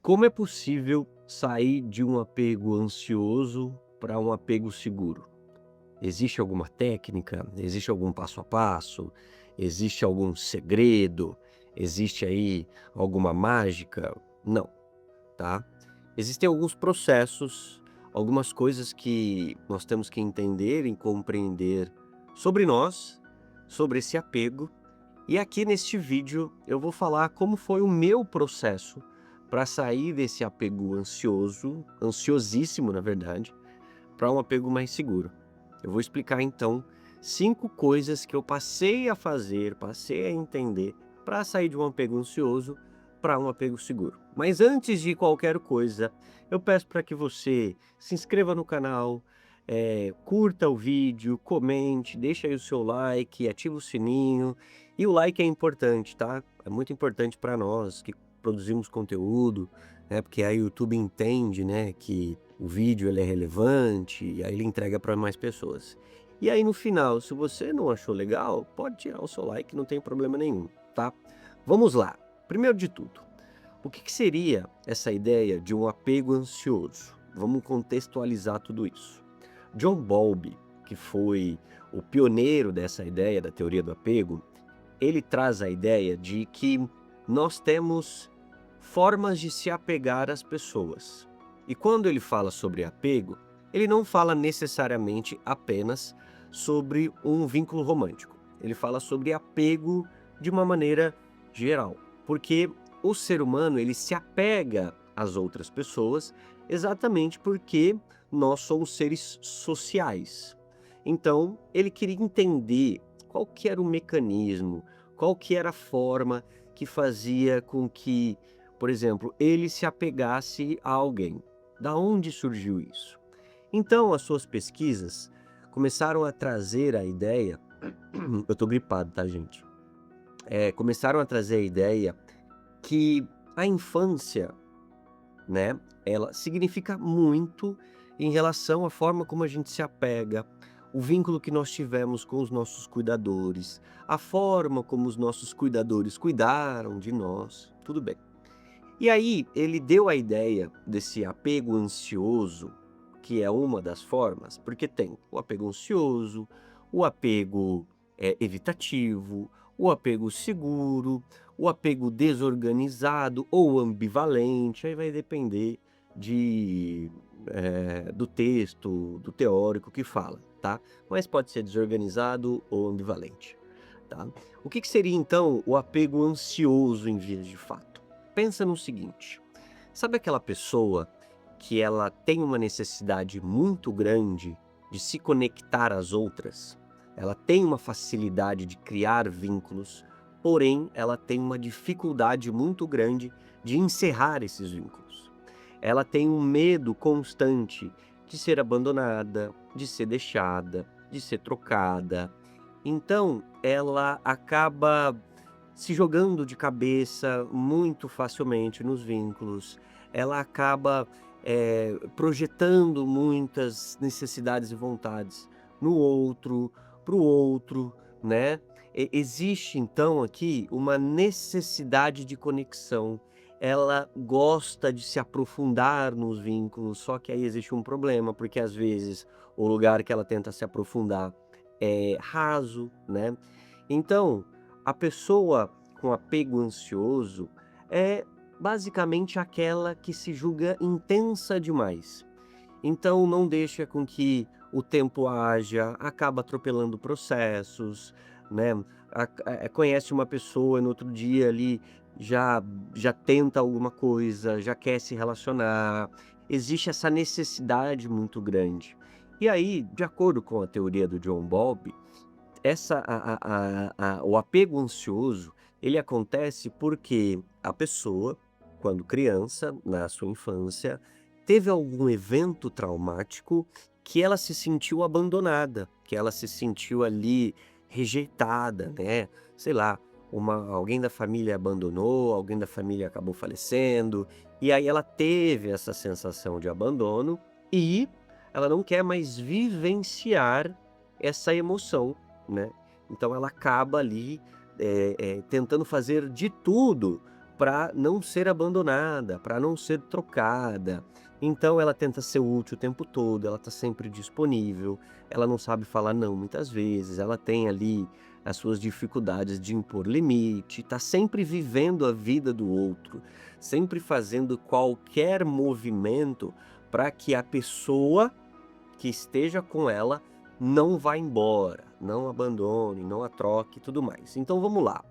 Como é possível sair de um apego ansioso para um apego seguro? Existe alguma técnica? Existe algum passo a passo? Existe algum segredo? Existe aí alguma mágica? Não, tá? Existem alguns processos, algumas coisas que nós temos que entender e compreender sobre nós, sobre esse apego. E aqui neste vídeo eu vou falar como foi o meu processo para sair desse apego ansioso, ansiosíssimo na verdade, para um apego mais seguro. Eu vou explicar então 5 coisas que eu passei a fazer, passei a entender para sair de um apego ansioso para um apego seguro. Mas antes de qualquer coisa, eu peço para que você se inscreva no canal, curta o vídeo, comente, deixa aí o seu like, ativa o sininho. E o like é importante, tá? É muito importante para nós que produzimos conteúdo, né? Porque aí o YouTube entende, né, que o vídeo ele é relevante e aí ele entrega para mais pessoas. E aí no final, se você não achou legal, pode tirar o seu like, não tem problema nenhum, tá? Vamos lá. Primeiro de tudo, o que seria essa ideia de um apego ansioso? Vamos contextualizar tudo isso. John Bowlby, que foi o pioneiro dessa ideia da teoria do apego, ele traz a ideia de que nós temos formas de se apegar às pessoas. E quando ele fala sobre apego, ele não fala necessariamente apenas sobre um vínculo romântico. Ele fala sobre apego de uma maneira geral, porque o ser humano ele se apega às outras pessoas exatamente porque nós somos seres sociais. Então, ele queria entender qual que era o mecanismo, qual que era a forma que fazia com que, por exemplo, ele se apegasse a alguém. Da onde surgiu isso? Então, as suas pesquisas começaram a trazer a ideia. Eu tô gripado, tá, gente? Começaram a trazer a ideia que a infância, né, ela significa muito em relação à forma como a gente se apega, o vínculo que nós tivemos com os nossos cuidadores, a forma como os nossos cuidadores cuidaram de nós, tudo bem. E aí ele deu a ideia desse apego ansioso, que é uma das formas, porque tem o apego ansioso, o apego evitativo, o apego seguro, o apego desorganizado ou ambivalente, aí vai depender do texto, do teórico que fala, tá? Mas pode ser desorganizado ou ambivalente, tá? O que seria então o apego ansioso em vias de fato? Pensa no seguinte, sabe aquela pessoa que ela tem uma necessidade muito grande de se conectar às outras? Ela tem uma facilidade de criar vínculos, porém ela tem uma dificuldade muito grande de encerrar esses vínculos. Ela tem um medo constante de ser abandonada, de ser deixada, de ser trocada. Então, ela acaba se jogando de cabeça muito facilmente nos vínculos, ela acaba, projetando muitas necessidades e vontades no outro, para o outro, né. Existe então aqui uma necessidade de conexão, ela gosta de se aprofundar nos vínculos, só que aí existe um problema, porque às vezes o lugar que ela tenta se aprofundar é raso, né. Então, a pessoa com apego ansioso é basicamente aquela que se julga intensa demais. Então não deixa com que o tempo haja, acaba atropelando processos, né, conhece uma pessoa no outro dia ali já já tenta alguma coisa, já quer se relacionar, existe essa necessidade muito grande. E aí, de acordo com a teoria do John Bowlby, essa o apego ansioso, ele acontece porque a pessoa, quando criança, na sua infância, teve algum evento traumático que ela se sentiu abandonada, que ela se sentiu ali rejeitada, né, sei lá, alguém da família abandonou, alguém da família acabou falecendo, e aí ela teve essa sensação de abandono e ela não quer mais vivenciar essa emoção, né. Então ela acaba ali, tentando fazer de tudo para não ser abandonada, para não ser trocada. Então ela tenta ser útil o tempo todo, ela está sempre disponível, ela não sabe falar não muitas vezes, ela tem ali as suas dificuldades de impor limite, está sempre vivendo a vida do outro, sempre fazendo qualquer movimento para que a pessoa que esteja com ela não vá embora, não abandone, não a troque e tudo mais. Então vamos lá.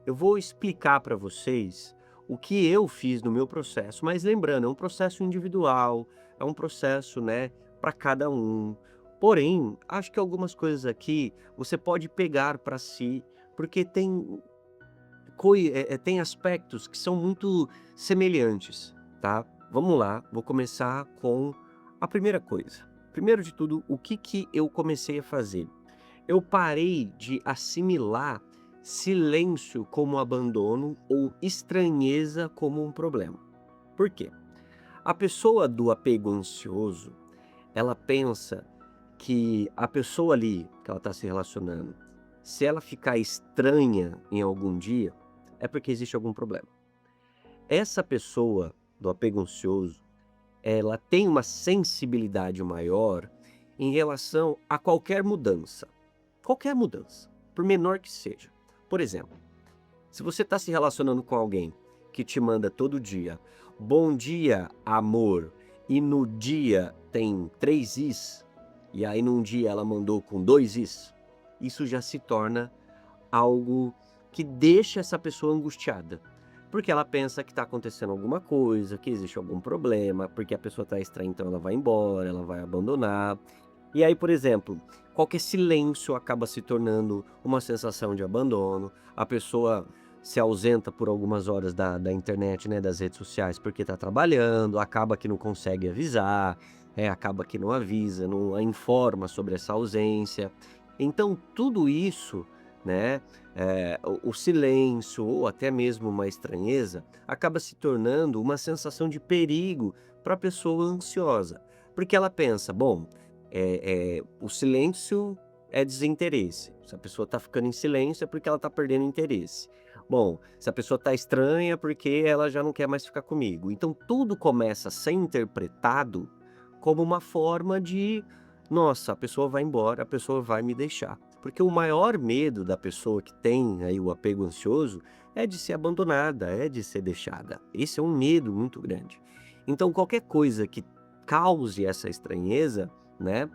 Eu vou explicar para vocês o que eu fiz no meu processo, mas lembrando, é um processo individual, é um processo, né, para cada um. Porém, acho que algumas coisas aqui você pode pegar para si, porque tem aspectos que são muito semelhantes, tá? Vamos lá, vou começar com a primeira coisa. Primeiro de tudo, o que que eu comecei a fazer? Eu parei de assimilar silêncio como abandono ou estranheza como um problema. Por quê? A pessoa do apego ansioso, ela pensa que a pessoa ali que ela está se relacionando, se ela ficar estranha em algum dia, é porque existe algum problema. Essa pessoa do apego ansioso, ela tem uma sensibilidade maior em relação a qualquer mudança, por menor que seja. Por exemplo, se você está se relacionando com alguém que te manda todo dia, bom dia, amor, e no dia tem 3 is, e aí num dia ela mandou com 2 is, isso já se torna algo que deixa essa pessoa angustiada. Porque ela pensa que está acontecendo alguma coisa, que existe algum problema, porque a pessoa está estranha, então ela vai embora, ela vai abandonar. E aí, por exemplo, qualquer silêncio acaba se tornando uma sensação de abandono, a pessoa se ausenta por algumas horas da internet, né, das redes sociais, porque está trabalhando, acaba que não consegue avisar, acaba que não avisa, não a informa sobre essa ausência. Então, tudo isso, né, o silêncio ou até mesmo uma estranheza, acaba se tornando uma sensação de perigo para a pessoa ansiosa, porque ela pensa: "Bom, o silêncio é desinteresse. Se a pessoa está ficando em silêncio é porque ela está perdendo interesse. Bom, se a pessoa está estranha é porque ela já não quer mais ficar comigo". Então tudo começa a ser interpretado como uma forma de: "Nossa, a pessoa vai embora, a pessoa vai me deixar". Porque o maior medo da pessoa que tem aí o apego ansioso é de ser abandonada, é de ser deixada. Esse é um medo muito grande. Então qualquer coisa que cause essa estranheza, né,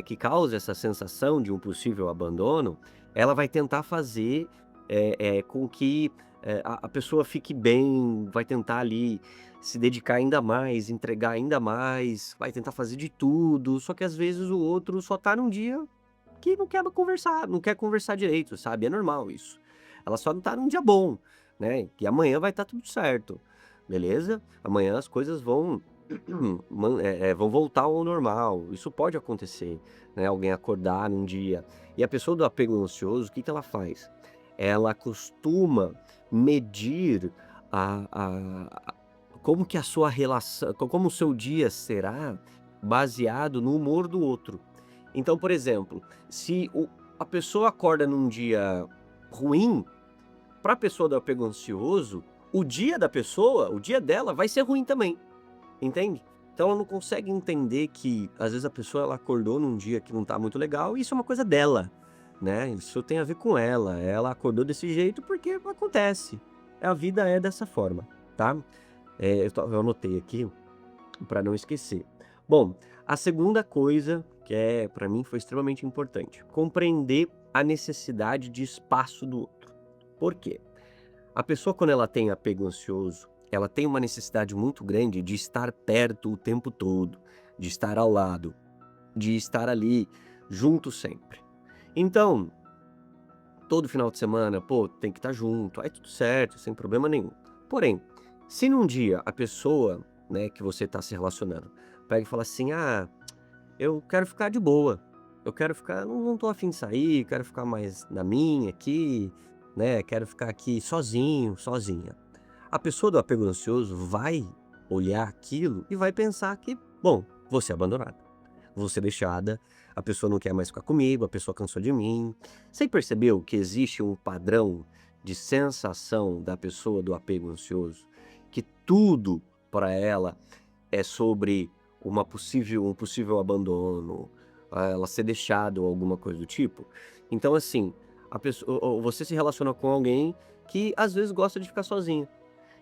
que cause essa sensação de um possível abandono, ela vai tentar fazer, com que, a pessoa fique bem, vai tentar ali se dedicar ainda mais, entregar ainda mais, vai tentar fazer de tudo, só que às vezes o outro só tá num dia que não quer conversar, não quer conversar direito, sabe, é normal isso. Ela só não tá num dia bom, né, que amanhã vai estar tudo certo, beleza? Amanhã as coisas vão voltar ao normal, isso pode acontecer, né, alguém acordar num dia e a pessoa do apego ansioso, o que que ela faz? Ela costuma medir a como que a sua relação como o seu dia será baseado no humor do outro. Então, por exemplo, se a pessoa acorda num dia ruim, para a pessoa do apego ansioso, o dia da pessoa, o dia dela vai ser ruim também. Entende? Então ela não consegue entender que, às vezes, a pessoa ela acordou num dia que não tá muito legal e isso é uma coisa dela, né, isso tem a ver com ela acordou desse jeito porque acontece, a vida é dessa forma, tá. Eu anotei aqui para não esquecer. Bom, a segunda coisa que para mim foi extremamente importante, compreender a necessidade de espaço do outro. Por quê? A pessoa quando ela tem apego ansioso, ela tem uma necessidade muito grande de estar perto o tempo todo, de estar ao lado, de estar ali junto sempre. Então, todo final de semana, pô, tem que estar junto, aí tudo certo, sem problema nenhum. Porém, se num dia a pessoa, né, que você está se relacionando, pega e fala assim: "Ah, eu quero ficar de boa, eu quero ficar não tô a fim de sair, quero ficar mais na minha aqui, né, quero ficar aqui sozinho, sozinha". A pessoa do apego ansioso vai olhar aquilo e vai pensar que, bom, vou ser abandonada, vou ser deixada, a pessoa não quer mais ficar comigo, a pessoa cansou de mim. Você percebeu que existe um padrão de sensação da pessoa do apego ansioso, que tudo para ela é sobre um possível abandono, ela ser deixada ou alguma coisa do tipo. Então, assim, a pessoa ou você se relaciona com alguém que às vezes gosta de ficar sozinha.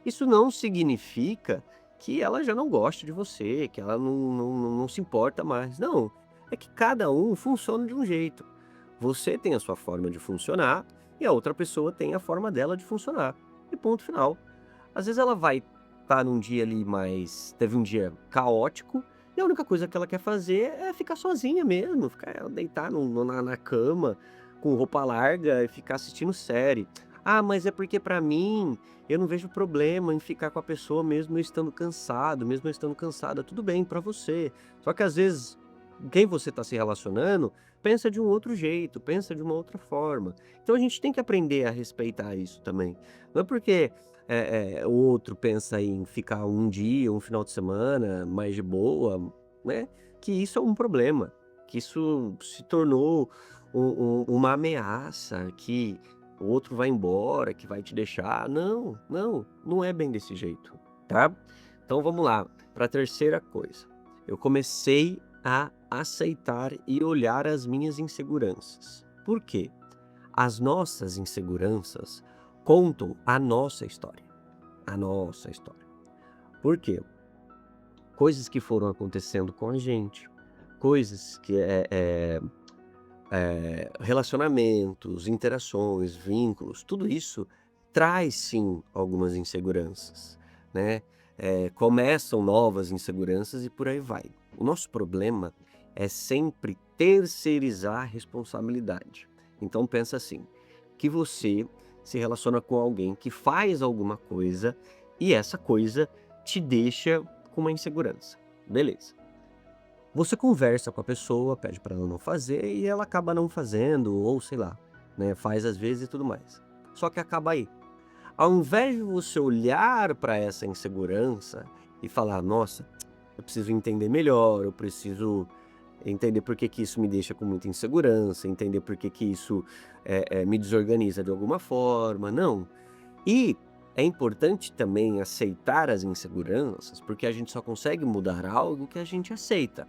Isso não significa que ela já não goste de você, que ela não se importa mais. Não, é que cada um funciona de um jeito. Você tem a sua forma de funcionar e a outra pessoa tem a forma dela de funcionar. E ponto final. Às vezes ela vai estar num dia ali mais teve um dia caótico, e a única coisa que ela quer fazer é ficar sozinha mesmo, ficar deitar na cama, com roupa larga e ficar assistindo série. "Ah, mas é porque pra mim, eu não vejo problema em ficar com a pessoa mesmo eu estando cansado, mesmo eu estando cansada", tudo bem pra você. Só que às vezes, quem você está se relacionando, pensa de um outro jeito, pensa de uma outra forma. Então a gente tem que aprender a respeitar isso também. Não é porque o outro pensa em ficar um dia, um final de semana mais de boa, né, que isso é um problema, que isso se tornou uma ameaça, que o outro vai embora, que vai te deixar. Não, não, não é bem desse jeito, tá? Então vamos lá, para a terceira coisa. Eu comecei a aceitar e olhar as minhas inseguranças. Por quê? As nossas inseguranças contam a nossa história. A nossa história. Por quê? Coisas que foram acontecendo com a gente, coisas que relacionamentos, interações, vínculos, tudo isso traz sim algumas inseguranças, né? Começam novas inseguranças e por aí vai. O nosso problema é sempre terceirizar a responsabilidade. Então pensa assim, que você se relaciona com alguém que faz alguma coisa e essa coisa te deixa com uma insegurança. Beleza. Você conversa com a pessoa, pede para ela não fazer e ela acaba não fazendo, ou sei lá, né, faz às vezes e tudo mais. Só que acaba aí. Ao invés de você olhar para essa insegurança e falar: "Nossa, eu preciso entender melhor, eu preciso entender por que que isso me deixa com muita insegurança, entender por que que isso, me desorganiza de alguma forma", não. E é importante também aceitar as inseguranças, porque a gente só consegue mudar algo que a gente aceita.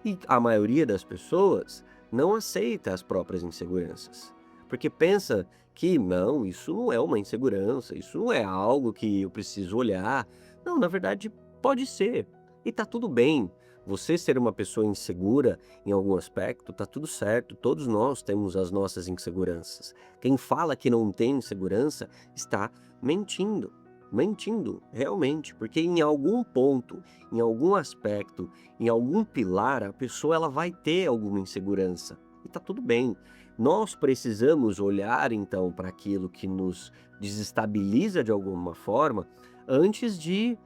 E a maioria das pessoas não aceita as próprias inseguranças, porque pensa que não, isso não é uma insegurança, isso não é algo que eu preciso olhar. Não, na verdade pode ser. E tá tudo bem. Você ser uma pessoa insegura em algum aspecto, tá tudo certo. Todos nós temos as nossas inseguranças. Quem fala que não tem insegurança está mentindo. Mentindo, realmente, porque em algum ponto, em algum aspecto, em algum pilar, a pessoa ela vai ter alguma insegurança. E tá tudo bem. Nós precisamos olhar então para aquilo que nos desestabiliza de alguma forma, antes de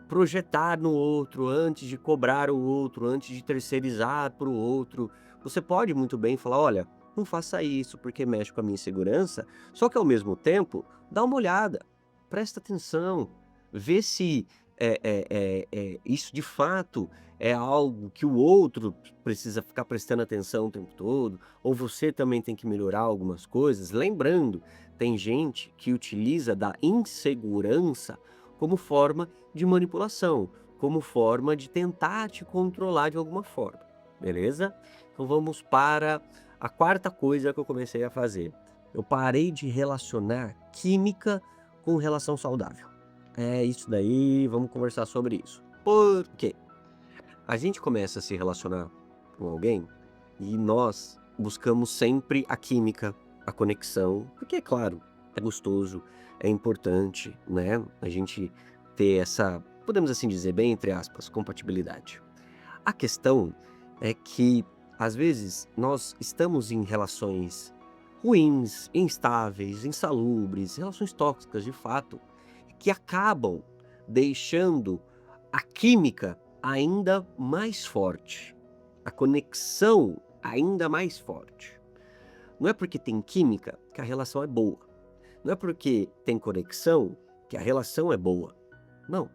projetar no outro, antes de cobrar o outro, antes de terceirizar para o outro. Você pode muito bem falar: "Olha, não faça isso porque mexe com a minha insegurança", só que ao mesmo tempo, dá uma olhada, presta atenção, vê se isso de fato é algo que o outro precisa ficar prestando atenção o tempo todo, ou você também tem que melhorar algumas coisas. Lembrando, tem gente que utiliza da insegurança como forma de manipulação, como forma de tentar te controlar de alguma forma, beleza? Então vamos para a quarta coisa que eu comecei a fazer. Eu parei de relacionar química com relação saudável. É isso daí, vamos conversar sobre isso. Por quê? A gente começa a se relacionar com alguém e nós buscamos sempre a química, a conexão, porque é claro, é gostoso, é importante, né? A gente ter essa, podemos assim dizer, bem entre aspas, compatibilidade. A questão é que, às vezes, nós estamos em relações ruins, instáveis, insalubres, relações tóxicas de fato, que acabam deixando a química ainda mais forte, a conexão ainda mais forte. Não é porque tem química que a relação é boa. Não é porque tem conexão que a relação é boa. Não.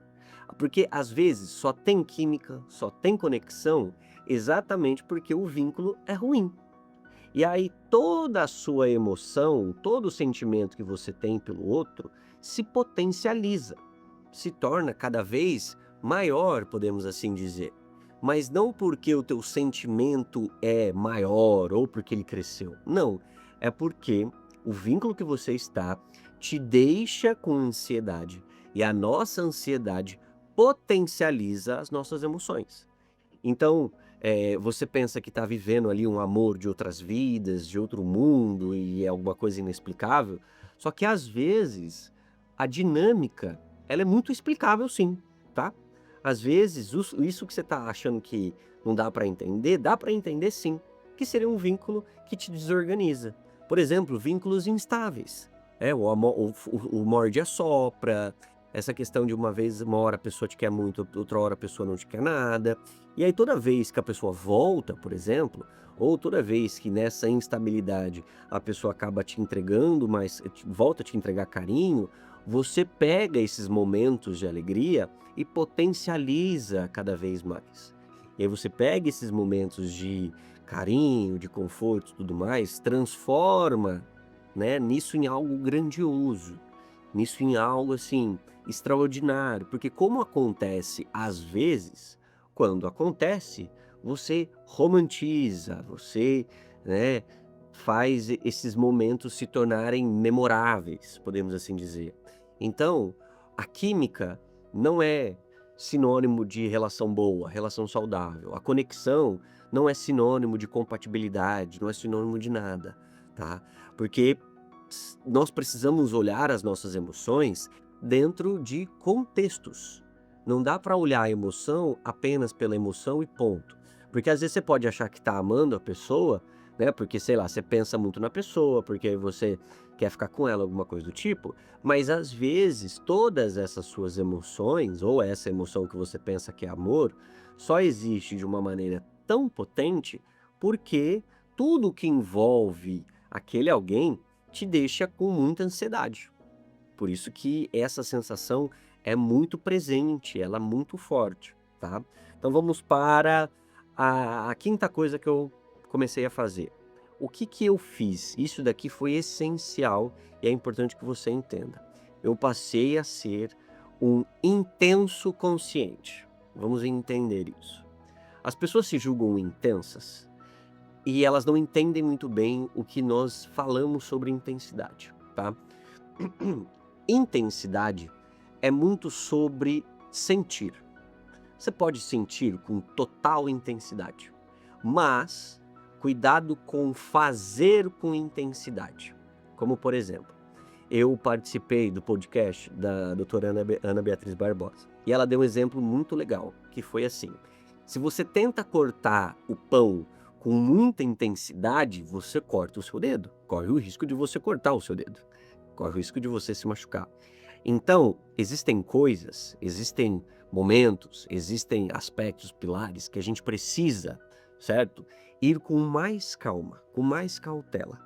Porque às vezes só tem química, só tem conexão exatamente porque o vínculo é ruim. E aí toda a sua emoção, todo o sentimento que você tem pelo outro se potencializa, se torna cada vez maior, podemos assim dizer. Mas não porque o teu sentimento é maior ou porque ele cresceu. Não, é porque o vínculo que você está te deixa com ansiedade. E a nossa ansiedade potencializa as nossas emoções. Então, você pensa que está vivendo ali um amor de outras vidas, de outro mundo e é alguma coisa inexplicável, só que às vezes a dinâmica, ela é muito explicável sim, tá. Às vezes isso que você está achando que não dá para entender sim, que seria um vínculo que te desorganiza. Por exemplo, vínculos instáveis, o morde e assopra, essa questão de uma hora a pessoa te quer muito, outra hora a pessoa não te quer nada. E aí toda vez que a pessoa volta, por exemplo, ou toda vez que nessa instabilidade a pessoa acaba te entregando, volta a te entregar carinho, você pega esses momentos de alegria e potencializa cada vez mais. E aí você pega esses momentos de carinho, de conforto e tudo mais, transforma, né, nisso em algo grandioso, nisso em algo assim extraordinário, porque como acontece às vezes, quando acontece, você romantiza, você, né, faz esses momentos se tornarem memoráveis, podemos assim dizer. Então, a química não é sinônimo de relação boa, relação saudável. A conexão não é sinônimo de compatibilidade, não é sinônimo de nada, tá? Porque nós precisamos olhar as nossas emoções dentro de contextos. Não dá para olhar a emoção apenas pela emoção e ponto. Porque às vezes você pode achar que está amando a pessoa, né? Porque, sei lá, você pensa muito na pessoa, porque você quer ficar com ela, alguma coisa do tipo, mas às vezes todas essas suas emoções, ou essa emoção que você pensa que é amor, só existe de uma maneira tão potente porque tudo que envolve aquele alguém te deixa com muita ansiedade. Por isso que essa sensação é muito presente, ela é muito forte, tá. Então vamos para a quinta coisa que eu comecei a fazer. O que que eu fiz? Isso daqui foi essencial e é importante que você entenda. Eu passei a ser um intenso consciente. Vamos entender isso. As pessoas se julgam intensas e elas não entendem muito bem o que nós falamos sobre intensidade, tá. Intensidade é muito sobre sentir. Você pode sentir com total intensidade, mas cuidado com fazer com intensidade. Como por exemplo, eu participei do podcast da doutora Ana Beatriz Barbosa e ela deu um exemplo muito legal, que foi assim: se você tenta cortar o pão com muita intensidade, você corta o seu dedo, corre o risco de você cortar o seu dedo, corre o risco de você se machucar. Então, existem coisas, existem momentos, existem aspectos, pilares que a gente precisa, certo? Ir com mais calma, com mais cautela.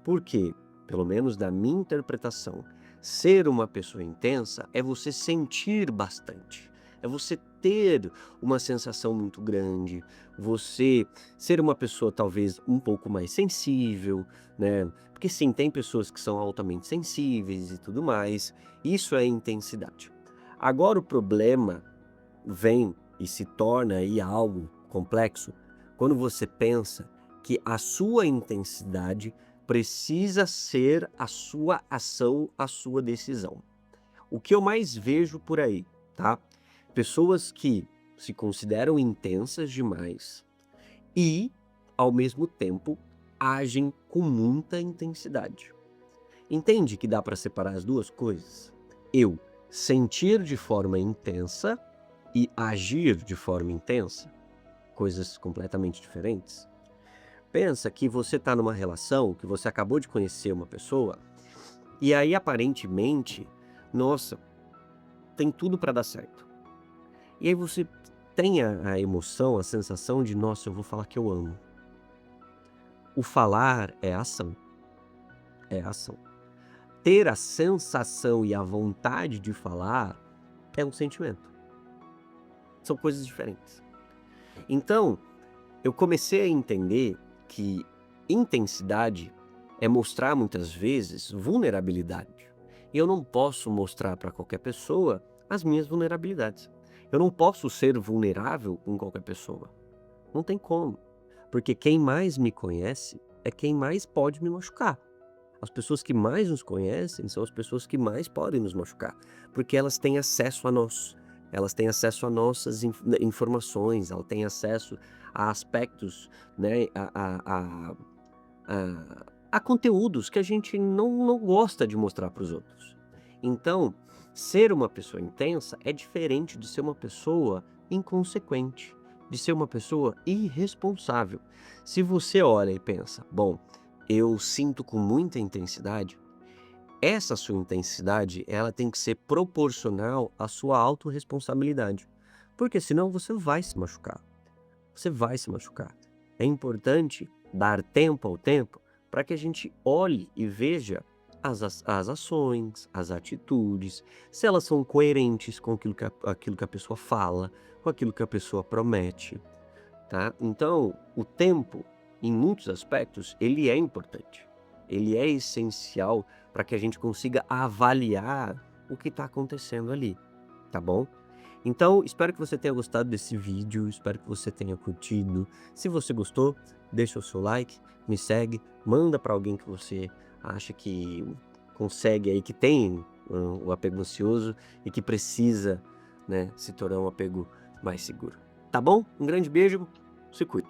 Porque, pelo menos na minha interpretação, ser uma pessoa intensa é você sentir bastante, é você ter uma sensação muito grande, você ser uma pessoa talvez um pouco mais sensível, né? Porque sim, tem pessoas que são altamente sensíveis e tudo mais, isso é intensidade. Agora o problema vem e se torna aí algo complexo quando você pensa que a sua intensidade precisa ser a sua ação, a sua decisão. O que eu mais vejo por aí, tá? Pessoas que se consideram intensas demais e, ao mesmo tempo, agem com muita intensidade. Entende que dá para separar as duas coisas? Eu sentir de forma intensa e agir de forma intensa, coisas completamente diferentes. Pensa que você está numa relação, que você acabou de conhecer uma pessoa, e aí aparentemente, nossa, tem tudo para dar certo. E aí você tem a emoção, a sensação de, nossa, eu vou falar que eu amo. O falar é ação, é ação. Ter a sensação e a vontade de falar é um sentimento. São coisas diferentes. Então, eu comecei a entender que intensidade é mostrar muitas vezes vulnerabilidade. E eu não posso mostrar para qualquer pessoa as minhas vulnerabilidades. Eu não posso ser vulnerável com qualquer pessoa. Não tem como. Porque quem mais me conhece é quem mais pode me machucar. As pessoas que mais nos conhecem são as pessoas que mais podem nos machucar, porque elas têm acesso a nós, elas têm acesso a nossas informações, elas têm acesso a aspectos, né, a conteúdos que a gente não gosta de mostrar para os outros. Então, ser uma pessoa intensa é diferente de ser uma pessoa inconsequente, de ser uma pessoa irresponsável. Se você olha e pensa, bom, eu sinto com muita intensidade, essa sua intensidade, ela tem que ser proporcional à sua autorresponsabilidade, porque senão você vai se machucar. Você vai se machucar. É importante dar tempo ao tempo para que a gente olhe e veja as ações, as atitudes, se elas são coerentes com aquilo que a pessoa fala, com aquilo que a pessoa promete, tá? Então, o tempo, em muitos aspectos, ele é importante. Ele é essencial para que a gente consiga avaliar o que está acontecendo ali, tá bom? Então, espero que você tenha gostado desse vídeo, espero que você tenha curtido. Se você gostou, deixa o seu like, me segue, manda para alguém que você acha que consegue aí, que tem o apego ansioso e que precisa, né, se tornar um apego mais seguro. Tá bom? Um grande beijo, se cuide.